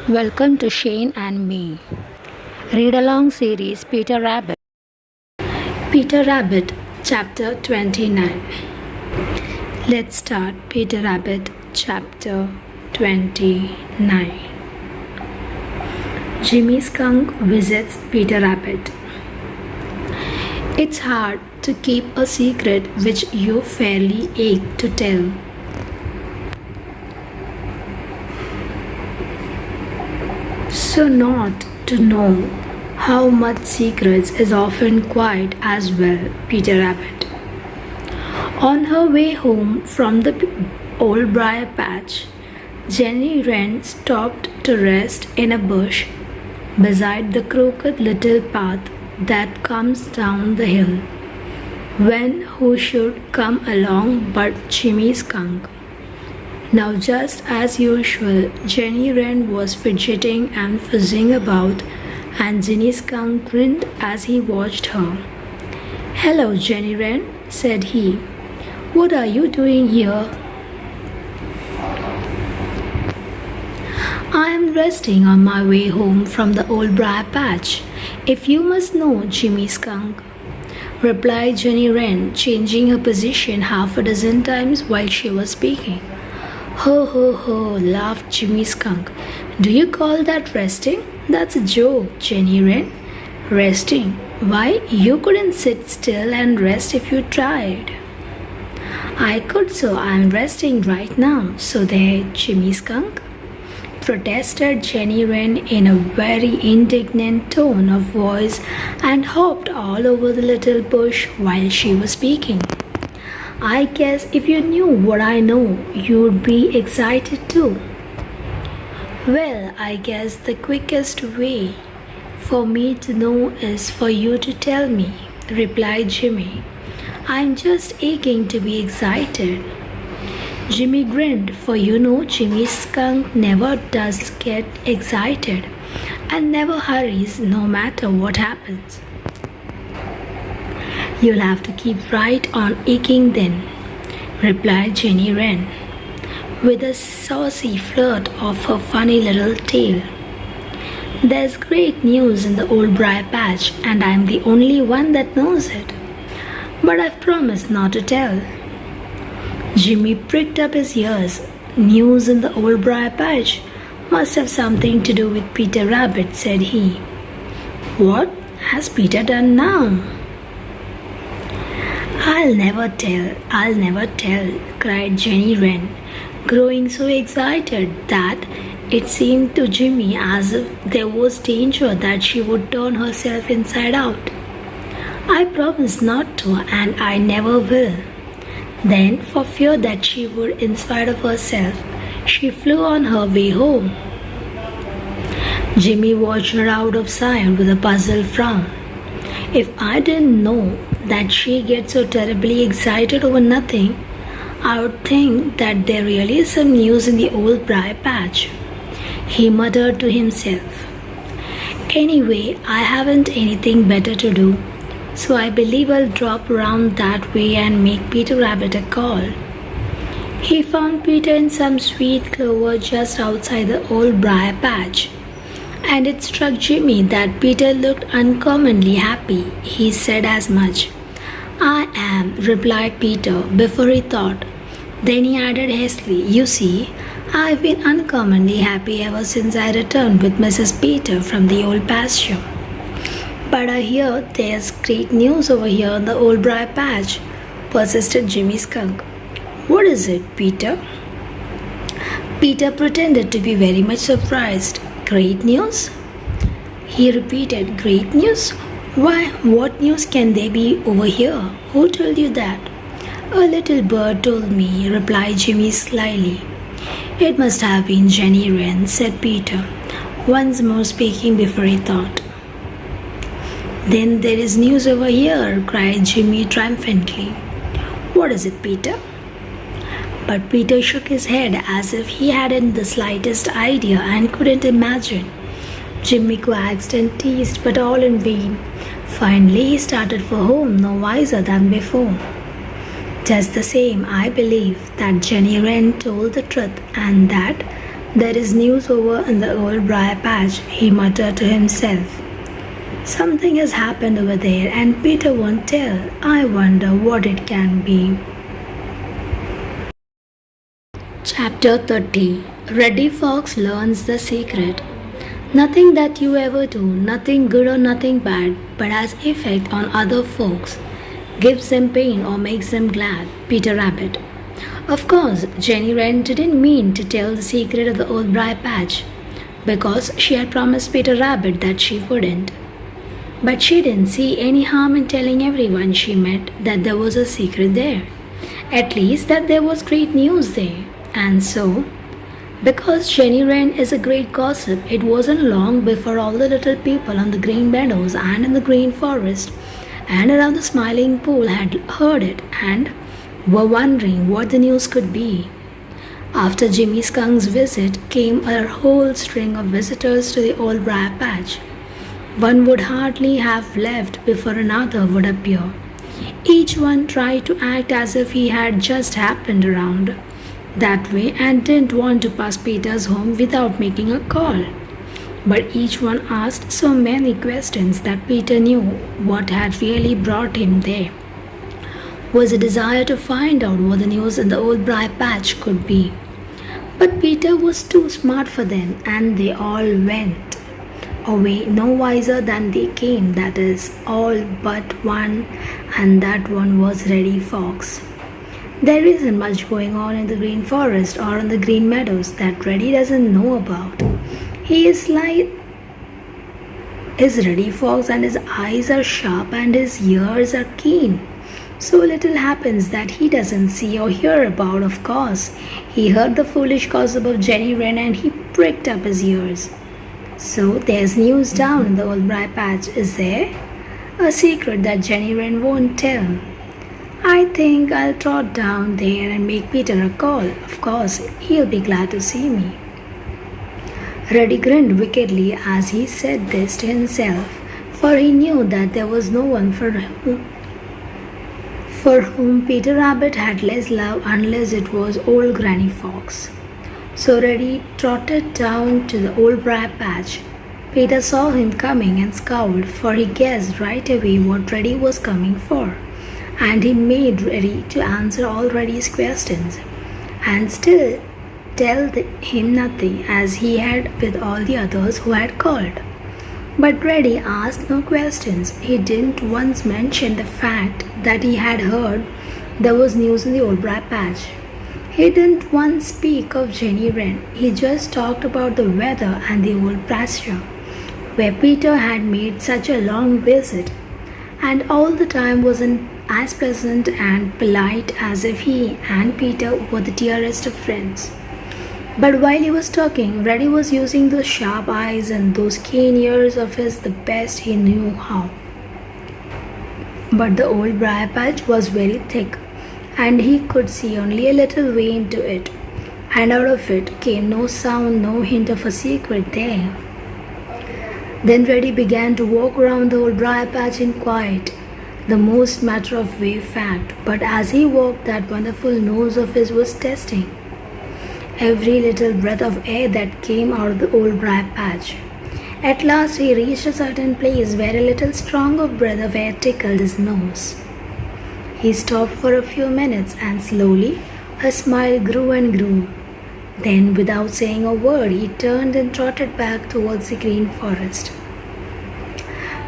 Welcome to Shane and Me. Read along series Peter Rabbit. Peter Rabbit, Chapter 29. Let's start Peter Rabbit, Chapter 29. Jimmy Skunk visits Peter Rabbit. It's hard to keep a secret which you fairly ache to tell. So not to know how much secrets is often quiet as well, Peter Rabbit. On her way home from the old briar patch, Jenny Wren stopped to rest in a bush beside the crooked little path that comes down the hill. When who should come along but Jimmy Skunk? Now, just as usual, Jenny Wren was fidgeting and fussing about, and Jimmy Skunk grinned as he watched her. "Hello, Jenny Wren," said he. "What are you doing here?" "I am resting on my way home from the old briar patch, if you must know, Jimmy Skunk," replied Jenny Wren, changing her position half a dozen times while she was speaking. "Ho, ho, ho," laughed Jimmy Skunk. "Do you call that resting? That's a joke, Jenny Wren. Resting? Why, you couldn't sit still and rest if you tried." "I could, so I'm resting right now, so there, Jimmy Skunk," protested Jenny Wren in a very indignant tone of voice and hopped all over the little bush while she was speaking. "I guess if you knew what I know, you'd be excited too." "Well, I guess the quickest way for me to know is for you to tell me," replied Jimmy. "I'm just aching to be excited." Jimmy grinned, for you know Jimmy Skunk never does get excited and never hurries no matter what happens. "You'll have to keep right on aching then," replied Jenny Wren, with a saucy flirt of her funny little tail. "There's great news in the old briar patch, and I'm the only one that knows it. But I've promised not to tell." Jimmy pricked up his ears. "News in the old briar patch must have something to do with Peter Rabbit," said he. "What has Peter done now?" I'll never tell," cried Jenny Wren, growing so excited that it seemed to Jimmy as if there was danger that she would turn herself inside out. "I promise not to, and I never will." Then, for fear that she would in spite of herself, she flew on her way home. Jimmy watched her out of sight with a puzzled frown. "If I didn't know that she gets so terribly excited over nothing, I would think that there really is some news in the old briar patch," he muttered to himself. "Anyway, I haven't anything better to do, so I believe I'll drop around that way and make Peter Rabbit a call." He found Peter in some sweet clover just outside the old briar patch, and it struck Jimmy that Peter looked uncommonly happy. He said as much. "I am," replied Peter before he thought. Then he added hastily, "You see, I've been uncommonly happy ever since I returned with Mrs. Peter from the old pasture. But I hear there's great news over here in the old briar patch," persisted Jimmy Skunk. "What is it, Peter?" Peter pretended to be very much surprised. "Great news?" he repeated. "Great news? Why, what news can there be over here? Who told you that?" "A little bird told me," replied Jimmy slyly. "It must have been Jenny Wren," said Peter, once more speaking before he thought. "Then there is news over here," cried Jimmy triumphantly. "What is it, Peter?" But Peter shook his head as if he hadn't the slightest idea and couldn't imagine. Jimmy coaxed and teased, but all in vain. Finally, he started for home, no wiser than before. "Just the same, I believe that Jenny Wren told the truth and that There is news over in the old briar patch, he muttered to himself. Something has happened over there and Peter won't tell. I wonder what it can be. Chapter 30. Reddy Fox learns the secret. Nothing that you ever do, nothing good or nothing bad, but has effect on other folks, gives them pain or makes them glad. Peter Rabbit. Of course, Jenny Wren didn't mean to tell the secret of the old briar patch, because she had promised Peter Rabbit that she wouldn't. But she didn't see any harm in telling everyone she met that there was a secret there. At least that there was great news there. And so, because Jenny Wren is a great gossip, it wasn't long before all the little people on the green meadows and in the green forest and around the Smiling Pool had heard it and were wondering what the news could be. After Jimmy Skunk's visit came a whole string of visitors to the old briar patch. One would hardly have left before another would appear. Each one tried to act as if he had just happened around that way and didn't want to pass Peter's home without making a call. But each one asked so many questions that Peter knew what had really brought him there was a desire to find out what the news in the old briar patch could be. But Peter was too smart for them, and they all went away no wiser than they came, that is, all but one, and that one was Reddy Fox. There isn't much going on in the green forest or in the green meadows that Reddy doesn't know about. He is Reddy Fox, and his eyes are sharp and his ears are keen. So little happens that he doesn't see or hear about, of course. He heard the foolish gossip of Jenny Wren and he pricked up his ears. So there's news down in the old briar patch, is there? A secret that Jenny Wren won't tell. I think I'll trot down there and make Peter a call. Of course, he'll be glad to see me. Reddy grinned wickedly as he said this to himself, for he knew that there was no one for whom Peter Rabbit had less love unless it was old Granny Fox. So Reddy trotted down to the old briar patch. Peter saw him coming and scowled, for he guessed right away what Reddy was coming for. And he made ready to answer all Reddy's questions, and still tell him nothing as he had with all the others who had called. But Reddy asked no questions. He didn't once mention the fact that he had heard there was news in the old briar patch. He didn't once speak of Jenny Wren. He just talked about the weather and the old pasture, where Peter had made such a long visit, and all the time wasn't as pleasant and polite as if he and Peter were the dearest of friends. But while he was talking, Reddy was using those sharp eyes and those keen ears of his the best he knew how. But the old briar patch was very thick, and he could see only a little way into it, and out of it came no sound, no hint of a secret there. Then Reddy began to walk around the old briar patch in quiet, the most matter-of-fact fact, but as he walked, that wonderful nose of his was testing every little breath of air that came out of the old briar patch. At last he reached a certain place where a little stronger breath of air tickled his nose. He stopped for a few minutes, and slowly a smile grew and grew. Then, without saying a word, he turned and trotted back towards the green forest.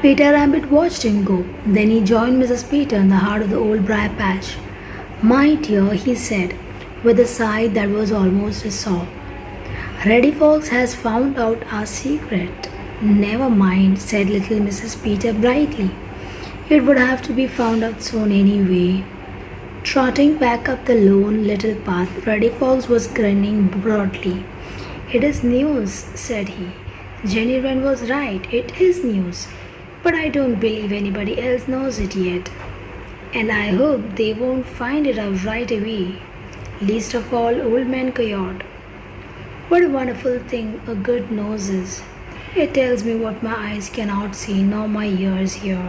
Peter Rabbit watched him go. Then he joined Mrs. Peter in the heart of the old briar patch. "My dear," he said, with a sigh that was almost a sob, "Reddy Fox has found out our secret." "Never mind," said little Mrs. Peter brightly. "It would have to be found out soon anyway." Trotting back up the lone little path, Reddy Fox was grinning broadly. "It is news," said he. "Jenny Wren was right. It is news. But I don't believe anybody else knows it yet. And I hope they won't find it out right away. Least of all Old Man Coyote. What a wonderful thing a good nose is. It tells me what my eyes cannot see nor my ears hear."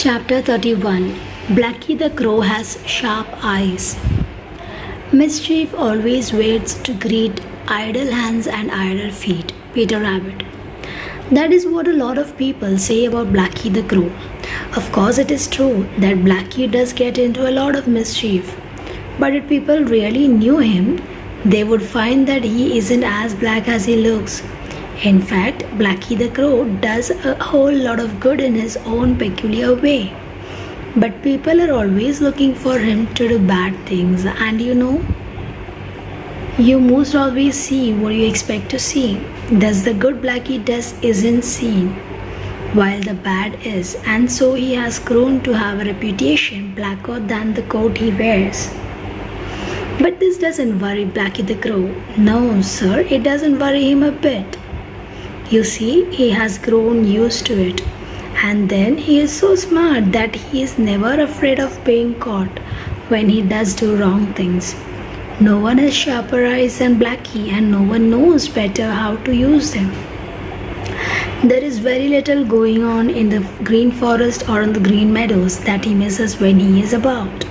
Chapter 31. Blacky the Crow has sharp eyes. Mischief always waits to greet idle hands and idle feet. Peter Rabbit. That is what a lot of people say about Blacky the Crow. Of course, it is true that Blacky does get into a lot of mischief. But if people really knew him, they would find that he isn't as black as he looks. In fact, Blacky the Crow does a whole lot of good in his own peculiar way. But people are always looking for him to do bad things, and you most always see what you expect to see. Thus, the good Blacky does isn't seen, while the bad is, and so he has grown to have a reputation blacker than the coat he wears. But this doesn't worry Blacky the Crow. No, sir, it doesn't worry him a bit. You see, he has grown used to it. And then he is so smart that he is never afraid of being caught when he does do wrong things. No one has sharper eyes than Blacky, and no one knows better how to use them. There is very little going on in the green forest or on the green meadows that he misses when he is about.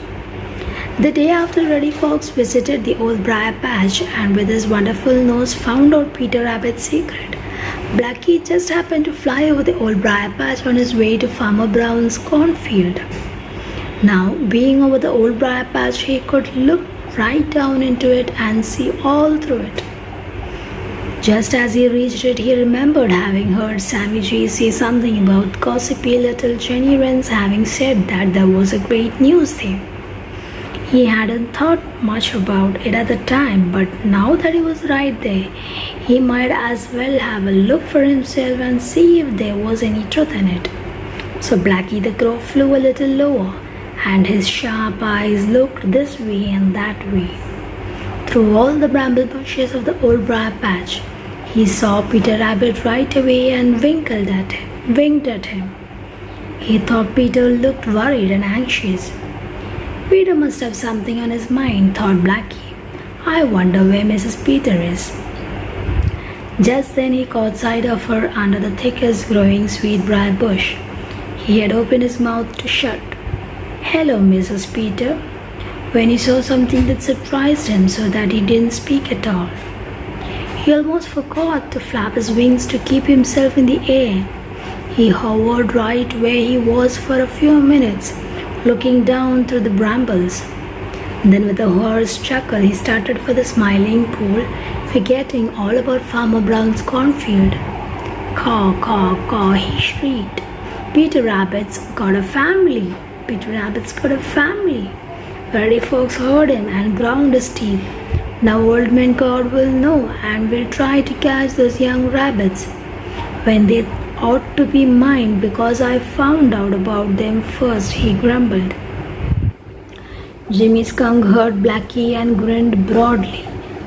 The day after Reddy Fox visited the old briar patch and with his wonderful nose found out Peter Rabbit's secret, Blacky just happened to fly over the old briar patch on his way to Farmer Brown's cornfield. Now, being over the old briar patch, he could look right down into it and see all through it. Just as he reached it, he remembered having heard Sammy Jay say something about gossipy little Jenny Wren's having said that there was a great news there. He hadn't thought much about it at the time, but now that he was right there, he might as well have a look for himself and see if there was any truth in it. So Blacky the Crow flew a little lower, and his sharp eyes looked this way and that way. Through all the bramble bushes of the old briar patch, he saw Peter Rabbit right away and winked at him. He thought Peter looked worried and anxious. Peter must have something on his mind, thought Blacky. I wonder where Mrs. Peter is. Just then he caught sight of her under the thickest growing sweetbriar bush. He had opened his mouth to shut. Hello, Mrs. Peter, when he saw something that surprised him so that he didn't speak at all. He almost forgot to flap his wings to keep himself in the air. He hovered right where he was for a few minutes, looking down through the brambles. Then with a hoarse chuckle, he started for the Smiling Pool, forgetting all about Farmer Brown's cornfield. Caw, caw, caw, he shrieked. Peter Rabbit's got a family. Peter Rabbit's got a family. Reddy Fox heard him and ground his teeth. Now Old Man God will know and will try to catch those young rabbits when they ought to be mine because I found out about them first, he grumbled. Jimmy Skunk heard Blacky and grinned broadly.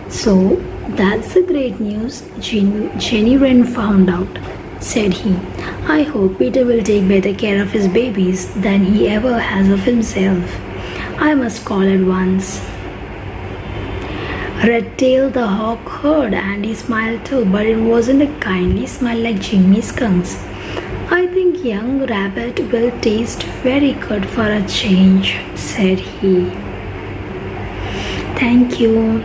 So, that's the great news Jenny Wren found out, said he. I hope Peter will take better care of his babies than he ever has of himself. I must call at once. Redtail the Hawk heard and he smiled too, but it wasn't a kindly smile like Jimmy Skunk's. I think young rabbit will taste very good for a change, said he. Thank you.